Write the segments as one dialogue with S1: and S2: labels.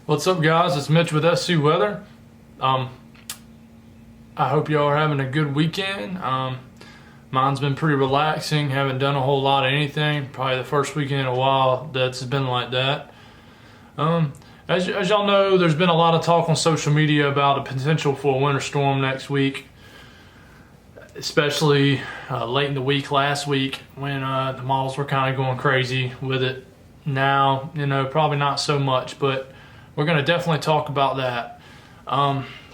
S1: What's up, guys? It's Mitch with SC Weather. I hope y'all are having a good weekend. Mine's been pretty relaxing. Haven't done a whole lot of anything. Probably the first weekend in a while that's been like that. As y'all know, there's been a lot of talk on social media about a potential for a winter storm next week, especially late in the week last week when the models were kind of going crazy with it. Now, probably not so much, but we're going to definitely talk about that.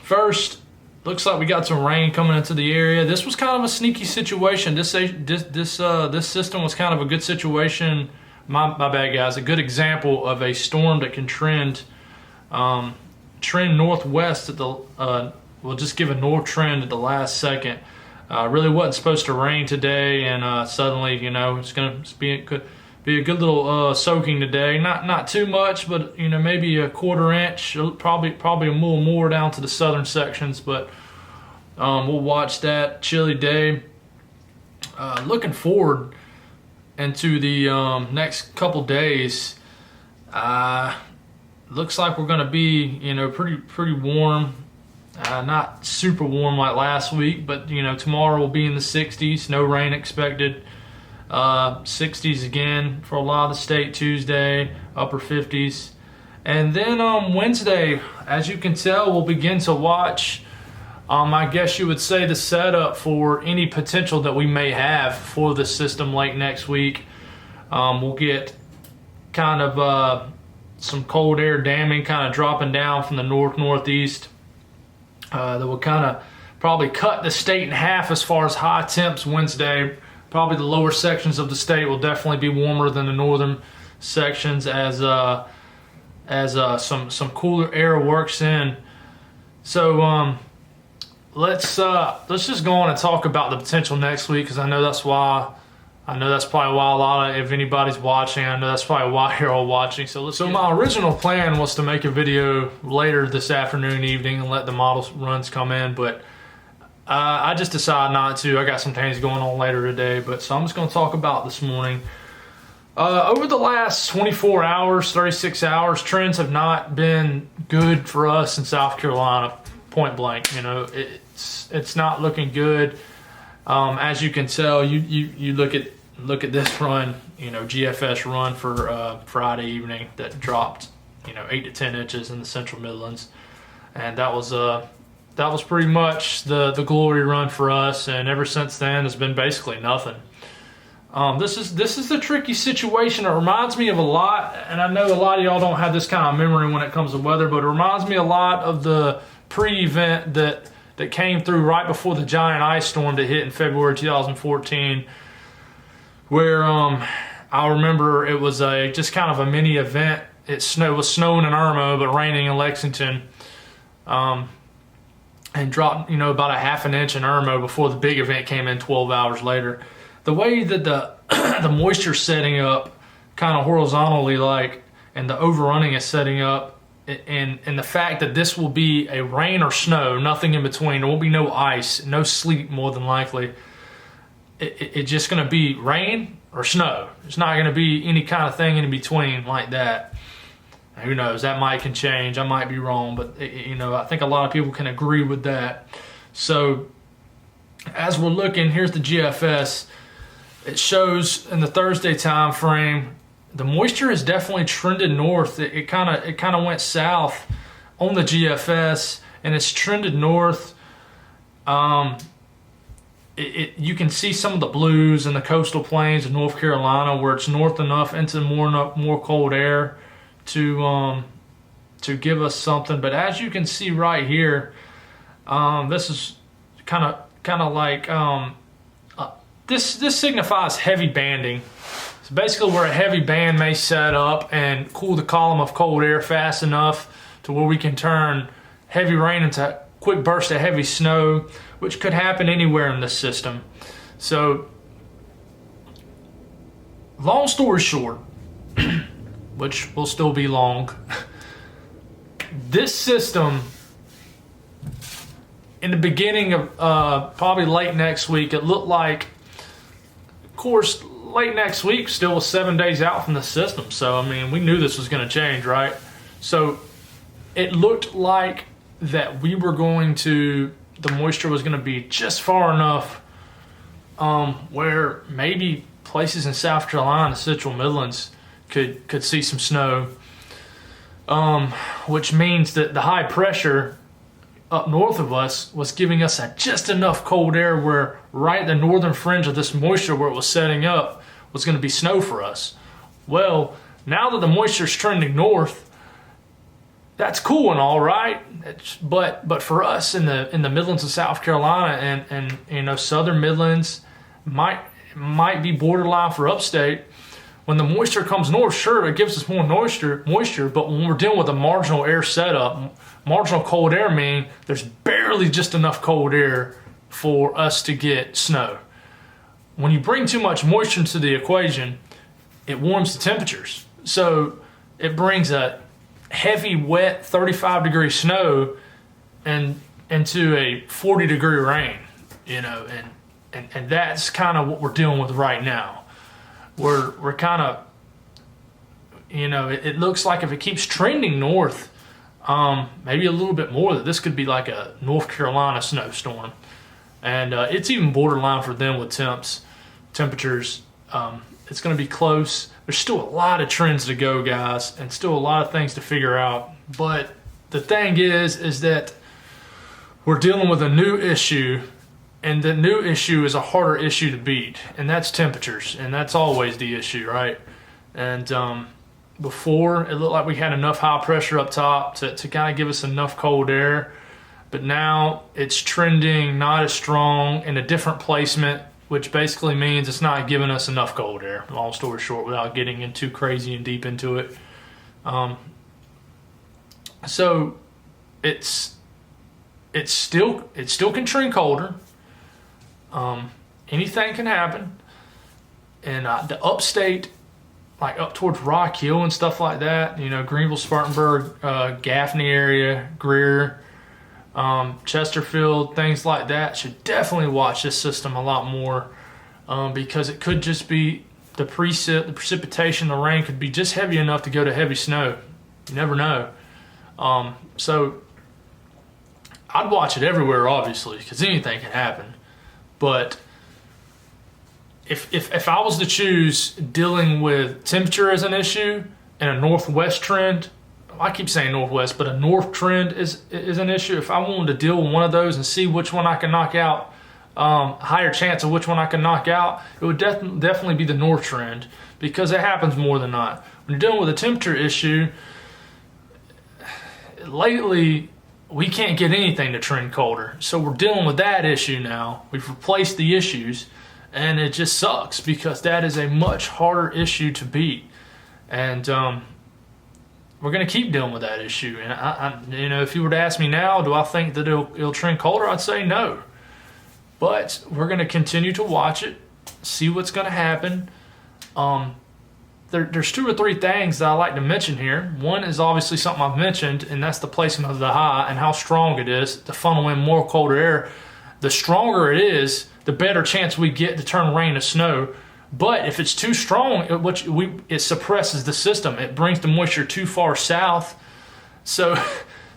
S1: First, looks like we got some rain coming into the area. This was kind of a sneaky situation. This system was kind of a good situation. My bad, guys. A good example of a storm that can trend northwest at the. We'll just give a north trend at the last second. Really wasn't supposed to rain today, and suddenly, it's going to be a good little soaking today. Not too much, but maybe a quarter inch, probably a little more down to the southern sections. But we'll watch that chilly day. Looking forward into the next couple days. Looks like we're going to be pretty warm. Not super warm like last week, but tomorrow will be in the 60s. No rain expected. 60s again for a lot of the state Tuesday, upper 50s. And then on Wednesday, as you can tell, we'll begin to watch, I guess you would say, the setup for any potential that we may have for the system late next week. We'll get kind of some cold air damming kind of dropping down from the northeast that will kind of probably cut the state in half as far as high temps Wednesday. Probably the lower sections of the state will definitely be warmer than the northern sections as some cooler air works in. So let's just go on and talk about the potential next week, because I know that's probably why a lot of, if anybody's watching, I know that's probably why you're all watching. So my original plan was to make a video later this afternoon, evening, and let the model runs come in, but I just decided not to. I got some things going on later today, so I'm just going to talk about this morning. Over the last 24 hours, 36 hours, trends have not been good for us in South Carolina, point blank. It's not looking good. As you can tell, you look at this run, GFS run for Friday evening that dropped, 8 to 10 inches in the Central Midlands, and that was pretty much the glory run for us, and ever since then it's been basically nothing. This is the tricky situation. It reminds me of a lot, and I know a lot of y'all don't have this kind of memory when it comes to weather, but it reminds me a lot of the pre-event that came through right before the giant ice storm that hit in February 2014, where I remember it was just kind of a mini event. It was snowing in Irmo but raining in Lexington. And dropped, about a half an inch in Irmo before the big event came in 12 hours later. The way that the moisture setting up kind of horizontally, and the overrunning is setting up, and the fact that this will be a rain or snow, nothing in between. There will be no ice, no sleet more than likely. It's just going to be rain or snow. It's not going to be any kind of thing in between like that. Who knows? That can change. I might be wrong, but I think a lot of people can agree with that. So as we're looking, here's the GFS. It shows in the Thursday time frame, the moisture has definitely trended north. It kind of went south on the GFS, and it's trended north. You can see some of the blues in the coastal plains of North Carolina where it's north enough into more cold air to give us something. But as you can see right here, this is kind of like this signifies heavy banding. So basically where a heavy band may set up and cool the column of cold air fast enough to where we can turn heavy rain into quick bursts of heavy snow, which could happen anywhere in this system. So long story short, which will still be long, this system, in the beginning of probably late next week, it looked like, of course, late next week still was 7 days out from the system. So, we knew this was going to change, right? So it looked like that the moisture was going to be just far enough where maybe places in South Carolina, Central Midlands, could see some snow, which means that the high pressure up north of us was giving us just enough cold air where right at the northern fringe of this moisture where it was setting up was going to be snow for us. Well, now that the moisture is trending north, that's cool and all, right? But for us in the Midlands of South Carolina and southern Midlands might be borderline for upstate. When the moisture comes north, sure, it gives us more moisture, but when we're dealing with a marginal air setup, marginal cold air means there's barely just enough cold air for us to get snow. When you bring too much moisture into the equation, it warms the temperatures. So it brings a heavy, wet, 35-degree snow and into a 40-degree rain, and that's kind of what we're dealing with right now. We're kind of, it looks like if it keeps trending north, maybe a little bit more, that this could be like a North Carolina snowstorm. And it's even borderline for them with temperatures. It's going to be close. There's still a lot of trends to go, guys, and still a lot of things to figure out. But the thing is that we're dealing with a new issue, and the new issue is a harder issue to beat, and that's temperatures, and that's always the issue, right? And before, it looked like we had enough high pressure up top to kind of give us enough cold air, but now it's trending not as strong in a different placement, which basically means it's not giving us enough cold air, long story short, without getting in too crazy and deep into it. So it's still can trend colder. Anything can happen, and the upstate, like up towards Rock Hill and stuff like that, Greenville, Spartanburg, Gaffney area, Greer, Chesterfield, things like that, should definitely watch this system a lot more, because it could just be the precipitation, the rain could be just heavy enough to go to heavy snow. You never know. So I'd watch it everywhere, obviously, because anything can happen. But if I was to choose dealing with temperature as an issue and a northwest trend, I keep saying northwest, but a north trend is an issue. If I wanted to deal with one of those and see which one I can knock out, higher chance of which one I can knock out, it would definitely be the north trend, because it happens more than not. When you're dealing with a temperature issue, lately we can't get anything to trend colder. So we're dealing with that issue now. We've replaced the issues, and it just sucks because that is a much harder issue to beat. And we're going to keep dealing with that issue. And I if you were to ask me now, do I think that it'll trend colder? I'd say no. But we're going to continue to watch it, see what's going to happen. There's two or three things that I like to mention here. One is obviously something I've mentioned, and that's the placement of the high and how strong it is to funnel in more colder air. The stronger it is, the better chance we get to turn rain to snow. But if it's too strong, it suppresses the system. It brings the moisture too far south. So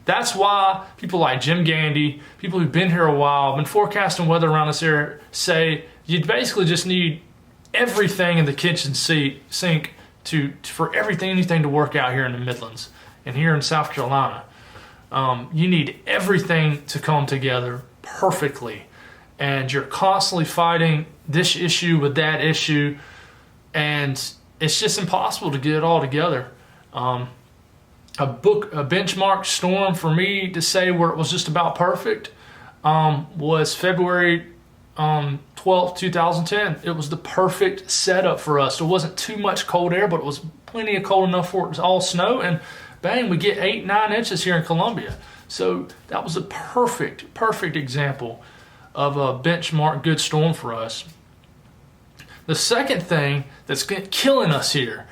S1: that's why people like Jim Gandy, people who've been here a while, been forecasting weather around this area, say you basically just need everything in the kitchen sink for anything to work out here in the Midlands and here in South Carolina. You need everything to come together perfectly, and you're constantly fighting this issue with that issue, and it's just impossible to get it all together. A benchmark storm for me to say where it was just about perfect was February 12th, 2010. It was the perfect setup for us. There wasn't too much cold air, but it was plenty of cold enough for it to all snow, and bang, we get 8-9 inches here in Columbia. So that was a perfect example of a benchmark good storm for us. The second thing that's killing us here,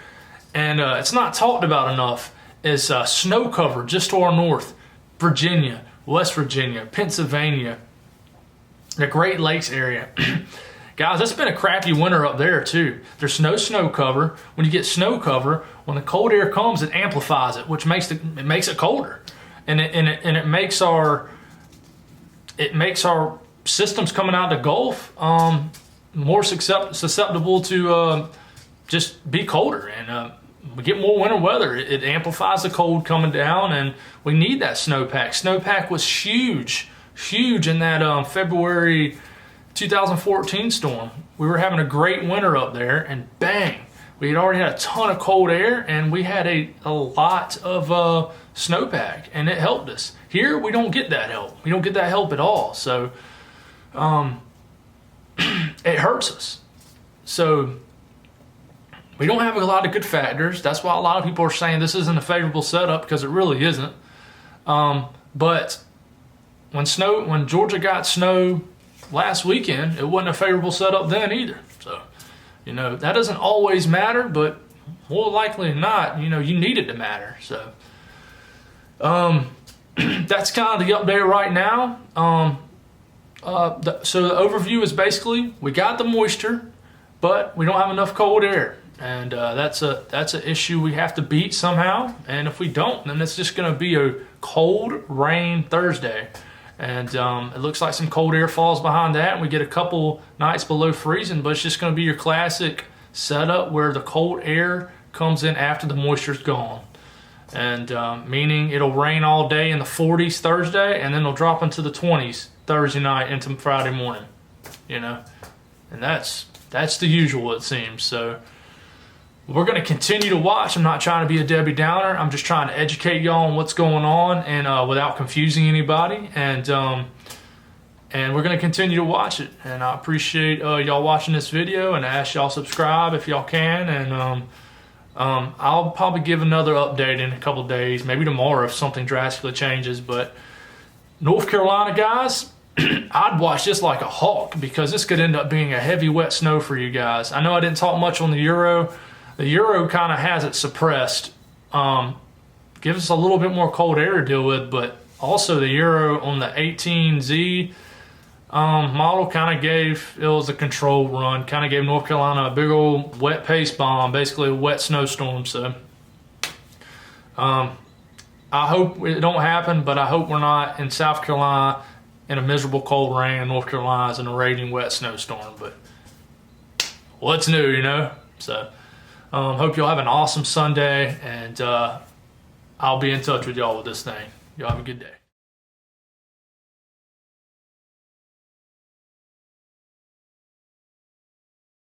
S1: and it's not talked about enough, is snow cover just to our north. Virginia, West Virginia, Pennsylvania, the Great Lakes area. Guys, it's been a crappy winter up there too. There's no snow cover. When you get snow cover, when the cold air comes, it amplifies it, which makes it colder. and it makes our systems coming out of the Gulf more susceptible to just be colder, and we get more winter weather. It amplifies the cold coming down, and we need that snowpack. Snowpack was huge in that February 2014 storm. We were having a great winter up there, and bang, we had already had a ton of cold air, and we had a lot of snowpack, and it helped us. Here, we don't get that help. We don't get that help at all. So it hurts us. So we don't have a lot of good factors. That's why a lot of people are saying this isn't a favorable setup, because it really isn't. But when Georgia got snow last weekend, it wasn't a favorable setup then either. So, that doesn't always matter, but more likely than not, you need it to matter. So, that's kind of the update right now. So the overview is basically, we got the moisture, but we don't have enough cold air. And that's an issue we have to beat somehow. And if we don't, then it's just going to be a cold rain Thursday. And it looks like some cold air falls behind that, and we get a couple nights below freezing. But it's just going to be your classic setup where the cold air comes in after the moisture's gone. And meaning it'll rain all day in the 40s Thursday, and then it'll drop into the 20s Thursday night into Friday morning. And that's the usual, it seems. So we're going to continue to watch. I'm not trying to be a Debbie Downer. I'm just trying to educate y'all on what's going on, and without confusing anybody. And we're going to continue to watch it. And I appreciate y'all watching this video, and I ask y'all subscribe if y'all can. And I'll probably give another update in a couple days, maybe tomorrow if something drastically changes. But North Carolina guys, I'd watch this like a hawk, because this could end up being a heavy wet snow for you guys. I know I didn't talk much on the Euro. The Euro kind of has it suppressed. Gives us a little bit more cold air to deal with, but also the Euro on the 18Z model kind of it was a control run, kind of gave North Carolina a big old wet paste bomb, basically a wet snowstorm. So I hope it don't happen, but I hope we're not in South Carolina in a miserable cold rain, and North Carolina's in a raging wet snowstorm. But what's new, So hope y'all have an awesome Sunday, and I'll be in touch with y'all with this thing. Y'all have a good day.